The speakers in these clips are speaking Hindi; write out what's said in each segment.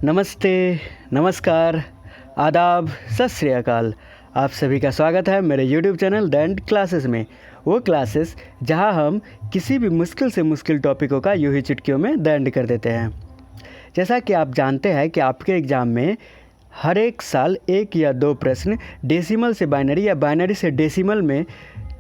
नमस्ते, नमस्कार, आदाब, सत श्री अकाल। आप सभी का स्वागत है मेरे YouTube channel the end classes में। वो क्लासेस जहां हम किसी भी मुश्किल से मुश्किल टॉपिकों का यूं ही चुटकियों में द एंड कर देते हैं। जैसा कि आप जानते हैं कि आपके एग्ज़ाम में हर एक साल एक या दो प्रश्न डेसिमल से बाइनरी या बाइनरी से डेसिमल में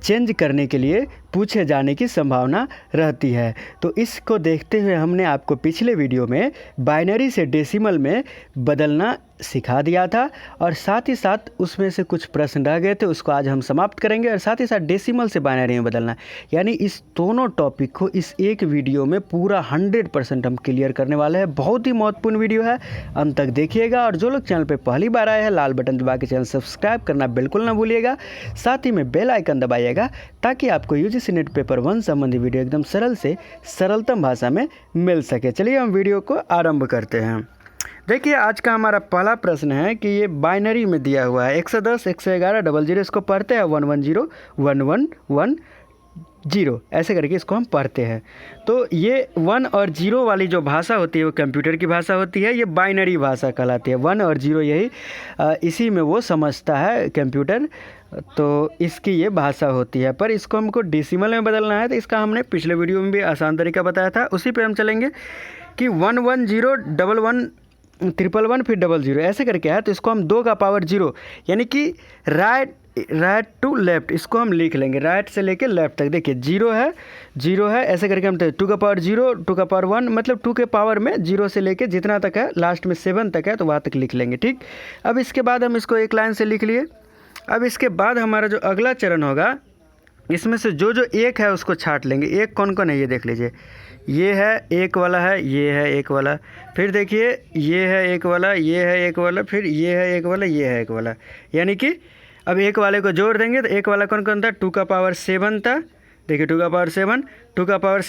चेंज करने के लिए पूछे जाने की संभावना रहती है। तो इसको देखते हुए हमने आपको पिछले वीडियो में बाइनरी से डेसिमल में बदलना सिखा दिया था और साथ ही साथ उसमें से कुछ प्रश्न रह गए थे, उसको आज हम समाप्त करेंगे और साथ ही साथ डेसिमल से बाइनरी में बदलना, यानी इस दोनों टॉपिक को इस एक वीडियो में पूरा 100% हम क्लियर करने वाले हैं। बहुत ही महत्वपूर्ण वीडियो है, अंत तक देखिएगा। और जो लोग चैनल पर पहली बार आए हैं, लाल बटन दबा के चैनल सब्सक्राइब करना बिल्कुल ना भूलिएगा। साथ ही में बेल आइकन दबाइएगा ताकि आपको यूजीसी नेट पेपर 1 संबंधी वीडियो एकदम सरल से सरलतम भाषा में मिल सके। चलिए हम वीडियो को आरंभ करते हैं। देखिए, आज का हमारा पहला प्रश्न है कि ये बाइनरी में दिया हुआ है 110 111 00। इसको पढ़ते हैं 110 1110, ऐसे करके इसको हम पढ़ते हैं। तो ये 1 और 0 वाली जो भाषा होती है वो कंप्यूटर की भाषा होती है, ये बाइनरी भाषा कहलाती है। 1 और 0 यही इसी में वो समझता है कंप्यूटर, तो इसकी ये भाषा होती है। पर इसको हमको डेसिमल में बदलना है, तो इसका हमने पिछले वीडियो में भी आसान तरीका बताया था, उसी पे हम चलेंगे कि 110 11 111 फिर 00 ऐसे करके है। तो इसको हम 2 का पावर 0 यानी कि राइट टू लेफ्ट इसको हम लिख लेंगे, राइट से लेके लेफ्ट तक। देखिए 0 है ऐसे करके हम 2 का पावर 0 2 का पावर 1 मतलब 2 के पावर में 0 से लेके जितना तक है लास्ट में 7 तक है तो वहाँ तक लिख लेंगे। ठीक, अब इसके बाद हम इसको एक लाइन से लिख लिए। अब इसके बाद हमारा जो अगला चरण होगा, इसमें से जो एक है उसको छांट लेंगे। एक कौन कौन है ये देख लीजिए, ये है एक वाला है, ये है एक वाला, फिर देखिए ये है एक वाला, ये है एक वाला, फिर ये है एक वाला, ये है एक वाला। यानी कि अब एक वाले को जोड़ देंगे तो एक वाला कौन कौन था, 2 का पावर 7 था। देखिए 2 का पावर 7, 2 का पावर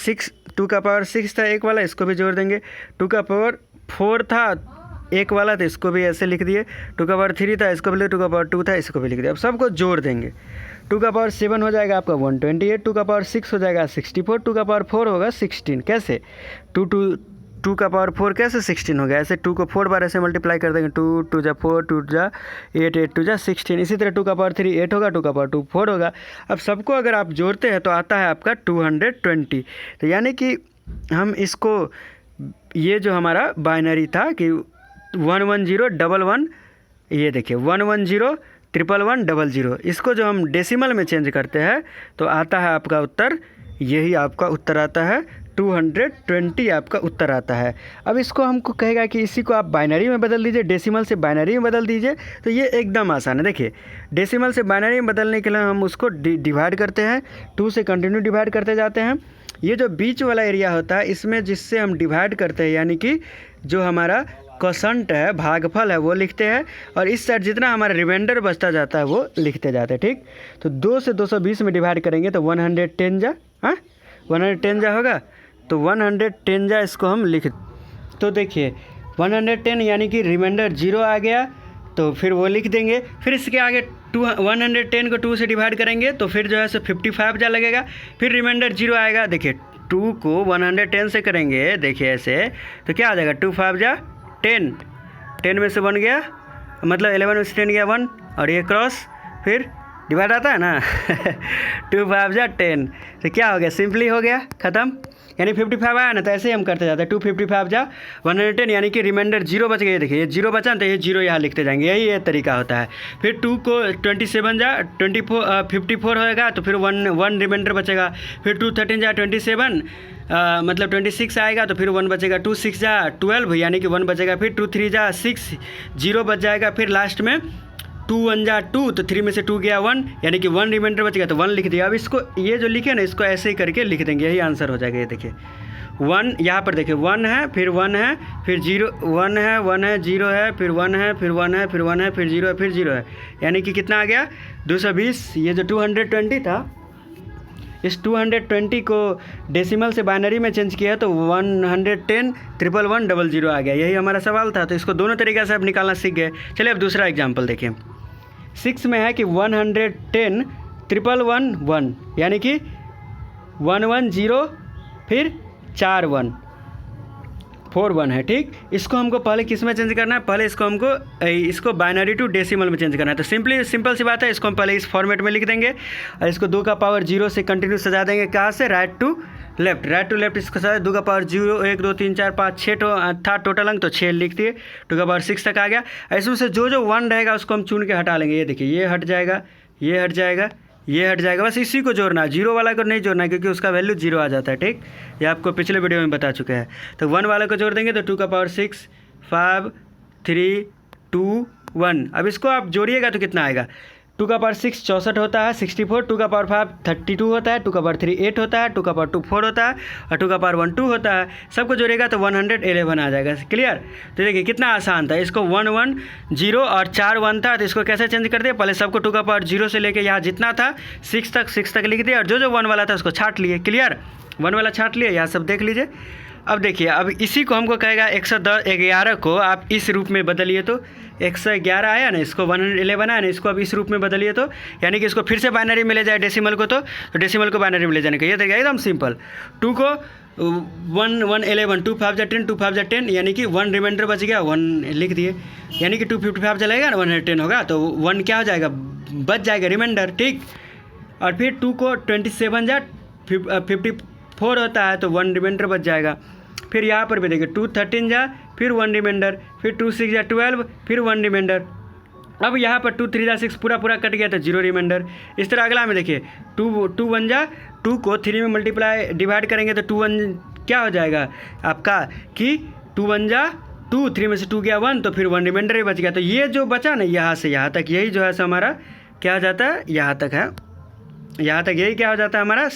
6 था एक वाला, इसको भी जोड़ देंगे। 2 का पावर 4 था एक वाला, तो इसको भी ऐसे लिख दिए। 2 का पावर 3 था, इसको भी लिख। 2 का पावर 2 था, इसको भी लिख दिया। अब सबको जोड़ देंगे। 2 का पावर 7 हो जाएगा आपका 128, 2 का पावर 6 हो जाएगा 64, 2 का पावर 4 होगा 16। कैसे 2 का पावर 4 कैसे 16 हो गया, ऐसे 2 को 4 बार ऐसे मल्टीप्लाई कर देंगे। 2 2 जा 4, 2 जा 8, 8 2 जा 16। इसी तरह 2 का पावर 3 8 होगा, 2 का पावर 2 4 होगा। अब सबको अगर आप जोड़ते हैं तो आता है आपका 220। तो यानी कि हम इसको, ये जो हमारा बाइनरी था कि 110 11, ये देखिए 110 11 00, इसको जो हम डेसिमल में चेंज करते हैं तो आता है आपका उत्तर, यही आपका उत्तर आता है 220 आपका उत्तर आता है। अब इसको हमको कहेगा कि इसी को आप बाइनरी में बदल दीजिए, डेसिमल से बाइनरी में बदल दीजिए। तो ये एकदम आसान है। देखिए डेसिमल से बाइनरी में बदलने के लिए हम उसको डिवाइड करते हैं, 2 से कंटिन्यू डिवाइड करते जाते हैं। ये जो बीच वाला एरिया होता है इसमें जिससे हम डिवाइड करते हैं, यानी कि जो हमारा क्वोशंट है, भागफल है, वो लिखते हैं और इस साइड जितना हमारा रिमाइंडर बचता जाता है वो लिखते जाते हैं। ठीक, तो 2 से 220 में डिवाइड करेंगे तो 110 जा, 110 जा होगा, तो 110 जा इसको हम लिख। तो देखिए 110 यानी कि रिमाइंडर 0 आ गया, तो फिर वो लिख देंगे। फिर इसके आगे 110 को 2 से डिवाइड करेंगे तो फिर जो है सो 55 जा लगेगा, फिर रिमाइंडर 0 आएगा। देखिए 2 को 110 से करेंगे, देखिए ऐसे, तो क्या आ जाएगा 2 5 जा 10, 10 में से 1 गया, मतलब 11 में से 10 गया 1, और ये क्रॉस फिर डिवाइड आता है ना 2 5 जा 10, तो क्या हो गया, सिंपली हो गया, ख़त्म। यानी 55 आया ना, तो ऐसे ही हम करते जाते हैं। 255 जा 110 यानी कि रिमाइंडर 0 बच गया। देखिए ये 0 बचा तो ये 0 यहाँ लिखते जाएंगे, यही ये तरीका होता है। फिर 2 को 27 जा 54 होएगा, तो फिर 1 रिमाइंडर बचेगा। फिर 2 13 जा 27, मतलब 26 आएगा, तो फिर 1 बचेगा। 2 6 जा 12 यानी कि 1 बचेगा। फिर 2 3 जा 6, 0 बच जाएगा। फिर लास्ट में 2 1 जा 2, तो 3 में से 2 गया 1, यानी कि 1 रिमाइंडर बच गया तो 1 लिख दिया। अब इसको ये जो लिखे ना, इसको ऐसे ही करके लिख देंगे, यही आंसर हो जाएगा। ये देखिए 1, यहाँ पर देखिए 1 है, फिर 1 है, फिर 0 1 है 1 है 0 है, फिर 1 है, फिर 1 है, फिर 1 है, फिर 0 है, फिर 0 है, यानी कि कितना आ गया 220। ये जो 220 था, इस 220 को डेसिमल से बाइनरी में चेंज किया तो 110 11 00 आ गया। यही हमारा सवाल था, तो इसको दोनों तरीक़े से अब निकालना सीख गए। चलिए अब दूसरा एग्जाम्पल देखिए। 6 में है कि 110 1111 यानी कि 110 फिर 4 1, 41 है, ठीक। इसको हमको पहले किस में चेंज करना है, पहले इसको बाइनरी टू डेसिमल में चेंज करना है। तो सिंपल सी बात है, इसको हम पहले इस फॉर्मेट में लिख देंगे और इसको 2 का पावर 0 से कंटिन्यू सजा देंगे। कहाँ से, राइट टू लेफ्ट इसको सजा 2 का पावर 0 1 2 3 4 5 6 था टोटल अंक, तो 6 लिख दिए, 2 का पावर 6 तक आ गया। इसमें से जो 1 रहेगा उसको हम चुन के हटा लेंगे। ये देखिए, ये हट जाएगा, ये हट जाएगा, ये हट जाएगा, बस इसी को जोड़ना है, 0 वाला को नहीं जोड़ना है क्योंकि उसका वैल्यू 0 आ जाता है, ठीक। ये आपको पिछले वीडियो में बता चुके हैं। तो 1 वाला को जोड़ देंगे तो 2 का पावर 6 5 3 2 1। अब इसको आप जोड़िएगा तो कितना आएगा, 2 का पावर 6 64 होता है, 64, 2 का पावर 5 32 होता है, 2 का पावर 3 8 होता है, 2 का पावर 2 4 होता है और 2 का पावर 1 2 होता है। सबको जोड़ेगा तो 111 आ जाएगा। क्लियर। तो देखिए कितना आसान था। इसको 1 1 0 और 4 1 था, तो इसको कैसे चेंज कर दिया, पहले सबको 2 का पावर 0 से लेके यहाँ जितना था 6 तक लिख दिया और जो 1 वाला था उसको छाट लिए। क्लियर, 1 वाला छाट लिए, यहाँ सब देख लीजिए। अब देखिए, अब इसी को हमको कहेगा 111 को आप इस रूप में बदलिए तो 111 आया ना, इसको 111 आया ना, इसको अब इस रूप में बदलिए तो यानी कि इसको फिर से बाइनरी में ले जाए डेसिमल को, तो डेसिमल को बाइनरी में ले जाने का ये देखिए एकदम सिंपल। 2 को 1 1 11 2 5 10 2 5 10 यानी कि 1 रिमाइंडर बच गया, 1 लिख दिए, यानी कि 255 चलेगा ना, 110 होगा तो 1 क्या हो जाएगा, बच जाएगा रिमाइंडर, ठीक। और फिर 2 को 27 जा 54 होता है तो 1 रिमाइंडर बच जाएगा। फिर यहाँ पर भी देखिए 2 13 जा फिर 1 रिमाइंडर, फिर 2 6 जा 12 फिर 1 रिमाइंडर। अब यहाँ पर 2 3 जा 6 पूरा कट गया तो 0 रिमाइंडर। इस तरह अगला में देखिए 2 1 जा 2 को 3 में मल्टीप्लाई डिवाइड करेंगे तो 2 1 क्या हो जाएगा आपका कि 2 1 जा 2, 3 में से 2 गया 1 तो फिर 1 रिमाइंडर ही बच गया। तो ये जो बचा ना यहाँ से यहाँ तक, यही जो है सो हमारा क्या हो जाता है, यहाँ तक है, यहाँ तक यही क्या हो जाता है हमारा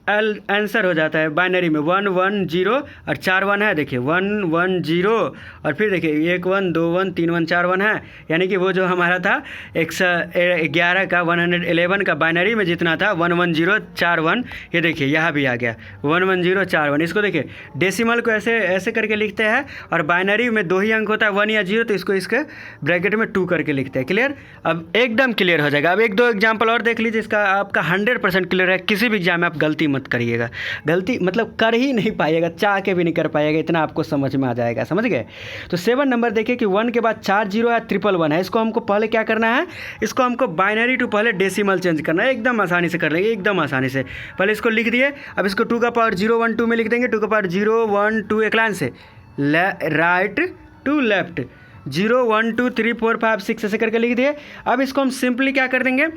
आंसर हो जाता है बाइनरी में 1 1 0 और 4 1 है। देखिए 1 1 0 और फिर देखिए 1 1 2 1 3 1 4 1 है, यानी कि वो जो हमारा था 111 का 111 का बाइनरी में जितना था 1 1 0 4 1, ये देखिए यहाँ भी आ गया 1 1 0 4 1। इसको देखिए डेसिमल को ऐसे करके लिखते हैं और बाइनरी में 2 ही अंक होता है 1 या 0, तो इसको इसके ब्रैकेट में 2 करके लिखते हैं। क्लियर, अब एकदम क्लियर हो जाएगा। अब 1-2 एग्जाम्पल और देख लीजिए, इसका आपका 100% क्लियर है। किसी भी एग्जाम में आप गलती मत करिएगा, गलती मतलब कर ही नहीं पाइएगा, चाह के भी नहीं कर पाइएगा, इतना आपको समझ में आ जाएगा। समझ गए। तो 7 नंबर देखिए कि 1 के बाद 4 0 है, 111 है। इसको हमको पहले क्या करना है, इसको हमको बाइनरी टू पहले डेसिमल चेंज करना है। एकदम आसानी से कर लेंगे, एकदम आसानी से। पहले इसको लिख दिए, अब इसको 2 का पावर 0 1 2 में लिख देंगे। 2 का पावर 0 1 2 एक लाइन से राइट टू लेफ्ट 0 1 2 3 4 5 6 ऐसे करके लिख दिए। अब इसको हम सिंपली क्या कर देंगे,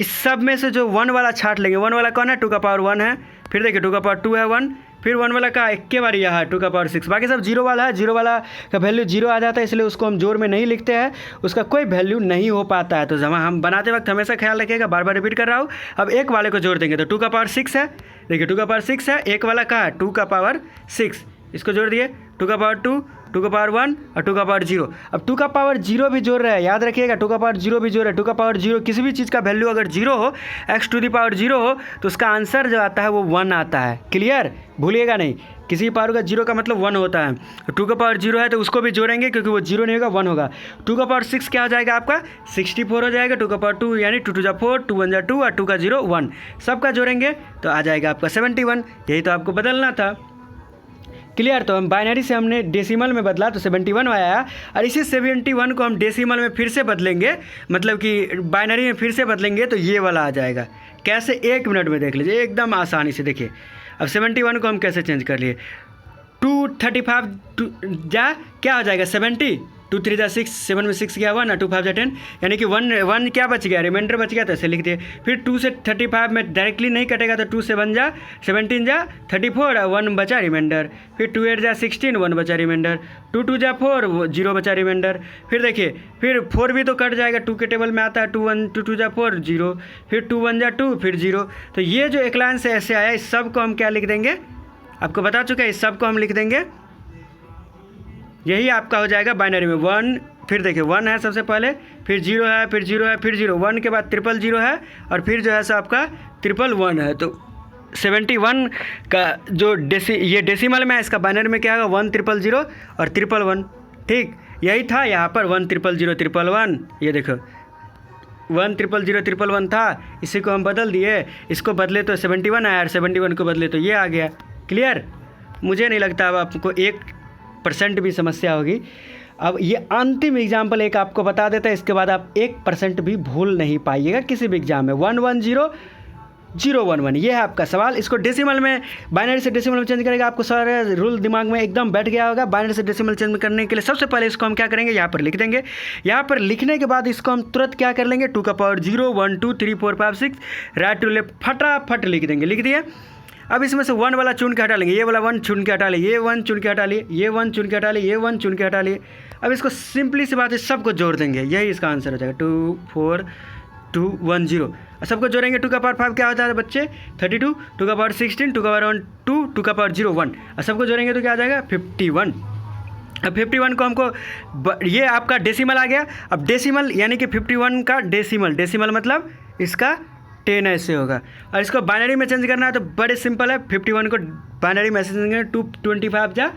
इस सब में से जो 1 वाला छाट लेंगे। 1 वाला कौन है, 2 का पावर 1 है, फिर देखिए 2 का पावर 2 है 1, फिर 1 वाला का एक के बार यह है 2 का पावर 6। बाकी सब 0 वाला है, 0 वाला का वैल्यू 0 आ जाता है, इसलिए उसको हम जोर में नहीं लिखते हैं, उसका कोई वैल्यू नहीं हो पाता है। तो हम बनाते वक्त हमेशा ख्याल रखिएगा, बार बार रिपीट कर रहा हूँ। अब एक वाले को जोड़ देंगे तो 2 का पावर 6 है, देखिए 2 का पावर 6 है, एक वाला का है 2 का पावर 6, इसको जोड़ दिए 2 का पावर 2 2 का पावर 1 और 2 का पावर 0। अब 2 का पावर 0 भी जोड़ रहा है, याद रखिएगा 2 का पावर 0 भी जोड़ रहा है। 2 का पावर 0 किसी भी चीज़ का वैल्यू अगर 0 हो, x टू दी पावर 0 हो, तो उसका आंसर जो आता है वो 1 आता है। क्लियर, भूलिएगा नहीं, किसी पावर का 0 का मतलब 1 होता है। 2 का पावर 0 है तो उसको भी जोड़ेंगे क्योंकि वो 0 नहीं होगा 1 होगा। 2 का पावर 6 क्या हो जाएगा आपका 64 हो जाएगा। 2 का पावर 2 यानी 2 2 जा 4 2 1 जा 2 और 2 का 0 1, सबका जोड़ेंगे तो आ जाएगा आपका 71। यही तो आपको बदलना था। क्लियर। तो हम बाइनरी से हमने डेसिमल में बदला तो 71 आया, और इसी 71 को हम डेसिमल में फिर से बदलेंगे, मतलब कि बाइनरी में फिर से बदलेंगे तो ये वाला आ जाएगा। कैसे, 1 मिनट में देख लीजिए, एकदम आसानी से। देखिए अब 71 को हम कैसे चेंज कर लिए, 235 जा क्या हो जाएगा 70, 2 3 जा 6, 7 में 6 गया 1 और 2 5 जा 10, यानी कि 1 क्या बच गया, रिमाइंडर बच गया, तो ऐसे लिख दिए। फिर 2 से 35 में डायरेक्टली नहीं कटेगा तो 2 7 जा 17 जा 34 और 1 बचा रिमाइंडर। फिर 2 8 जा 16 1 बचा रिमाइंडर। 2 2 जा 4 0 बचा रिमाइंडर। फिर देखिए फिर 4 भी तो कट जाएगा, 2 के टेबल में आता है 2 1 2 2 जा 4 0, फिर 2 1 जा 2 फिर 0। तो ये जो एक लाइन से ऐसे आया, इस सब को हम क्या लिख देंगे, आपको बता चुका है, इस सब को हम लिख देंगे, यही आपका हो जाएगा बाइनरी में 1। फिर देखिए 1 है सबसे पहले, फिर 0 है, फिर 0 है, फिर 0, 1 के बाद 000 है, और फिर जो है सो आपका 111 है। तो 71 का जो ये डेसिमल में है, इसका बाइनरी में क्या होगा 1 000 और 111। ठीक, यही था यहाँ पर 1 000 111। ये देखो 1 000 111 था, इसी को हम बदल दिए, इसको बदले तो 71 आया और 71 को बदले तो ये आ गया। क्लियर। मुझे नहीं लगता अब आपको 1% भी समस्या होगी। अब ये अंतिम एग्जाम्पल एक आपको बता देता है, इसके बाद आप 1% भी भूल नहीं पाइएगा किसी भी एग्जाम में। 110011, ये है आपका सवाल। इसको डेसिमल में, बाइनरी से डेसिमल में चेंज करेगा, आपको सारे रूल दिमाग में एकदम बैठ गया होगा। बाइनरी से डेसिमल चेंज करने के लिए सबसे पहले इसको हम क्या करेंगे, यहाँ पर लिख देंगे। यहाँ पर लिखने के बाद इसको हम तुरंत क्या कर लेंगे, 2 का पावर 0 1 2 3 4 5 6 राइट टू लेफ्ट फटाफट लिख देंगे। लिख दिए। अब इसमें से 1 वाला चुन के हटा लेंगे, ये वाला 1 चुन के हटा लिए, ये 1 चुन के हटा लिए, ये 1 चुन के हटा लिए, ये 1 चुन के हटा लिए। अब इसको सिंपली सी बात है, सबको जोड़ देंगे, यही इसका आंसर हो जाएगा। 2 4 2 1 0। सबको जोड़ेंगे। 2 का पावर 5 क्या होता है बच्चे, 32। 2 का पावर 16, 2 का पावर 1 2, 2 का पावर 0 1। और सबको जोड़ेंगे तो क्या आ जाएगा, 51। अब 51 को हमको, ये आपका डेसिमल आ गया। अब डेसिमल यानी कि 51 का डेसिमल मतलब इसका 10 ऐसे होगा। और इसको बाइनरी में चेंज करना है तो बड़े सिंपल है। 51 को बाइनरी में चेंज करेंगे, 225 जा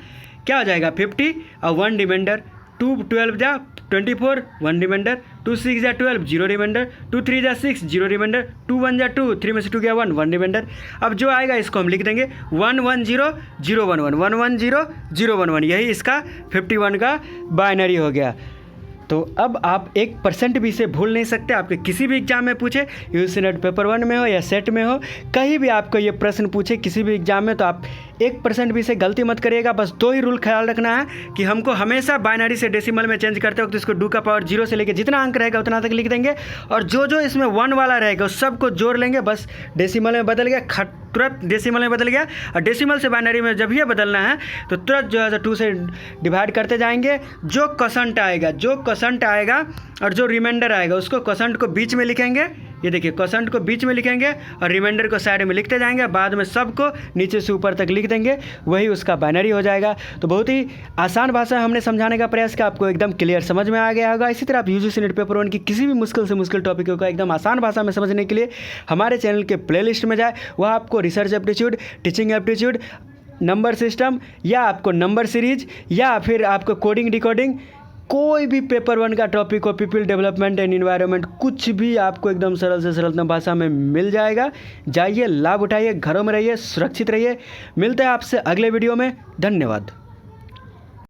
क्या हो जाएगा 50 और 1 रिमाइंडर, 2 12 जा 24 1 रिमाइंडर, 2 6 जा 12 0 रिमाइंडर, 2 3 जा 6 0 रिमाइंडर, 2 1 जा 2 3 में से 2 गया 1 1 रिमाइंडर। अब जो आएगा इसको हम लिख देंगे 1 1 0 0 1 1 1 1 0 0 1 1, यही इसका 51 का बाइनरी हो गया। तो अब आप 1% भी इसे भूल नहीं सकते। आपके किसी भी एग्जाम में पूछे, यूजीसी नेट पेपर 1 में हो या सेट में हो, कहीं भी आपको ये प्रश्न पूछे किसी भी एग्जाम में, तो आप 1% भी इसे गलती मत करिएगा। बस 2 ही रूल ख्याल रखना है कि हमको हमेशा बाइनरी से डेसिमल में चेंज करते वक्त इसको 2 का पावर 0 से लेकर जितना अंक रहेगा उतना तक लिख देंगे, और जो इसमें 1 वाला रहेगा उस सबको जोड़ लेंगे। बस डेसिमल में बदल गया, तुरंत डेसिमल में बदल गया। और डेसिमल से बाइनरी में जब ये बदलना है तो तुरंत जो है 2 से डिवाइड करते जाएंगे। जो क्वोशंट आएगा और जो रिमाइंडर आएगा उसको क्वोशंट को बीच में लिखेंगे। ये देखिए, क्वोशंट को बीच में लिखेंगे और रिमाइंडर को साइड में लिखते जाएंगे। बाद में सबको नीचे से ऊपर तक लिख देंगे, वही उसका बाइनरी हो जाएगा। तो बहुत ही आसान भाषा हमने समझाने का प्रयास किया, आपको एकदम क्लियर समझ में आ गया होगा। इसी तरह आप यूजीसी नेट पेपर 1 की किसी भी मुश्किल से मुश्किल टॉपिकों का एकदम आसान भाषा में समझने के लिए हमारे चैनल के प्लेलिस्ट में जाए। वहाँ आपको research aptitude, teaching aptitude, number system, या आपको नंबर सीरीज, या फिर आपको कोडिंग डिकोडिंग, कोई भी पेपर 1 का टॉपिक हो, पीपल डेवलपमेंट एंड एनवायरनमेंट, कुछ भी आपको एकदम सरल से सरलतम भाषा में मिल जाएगा। जाइए, लाभ उठाइए, घरों में रहिए, सुरक्षित रहिए। मिलते हैं आपसे अगले वीडियो में। धन्यवाद।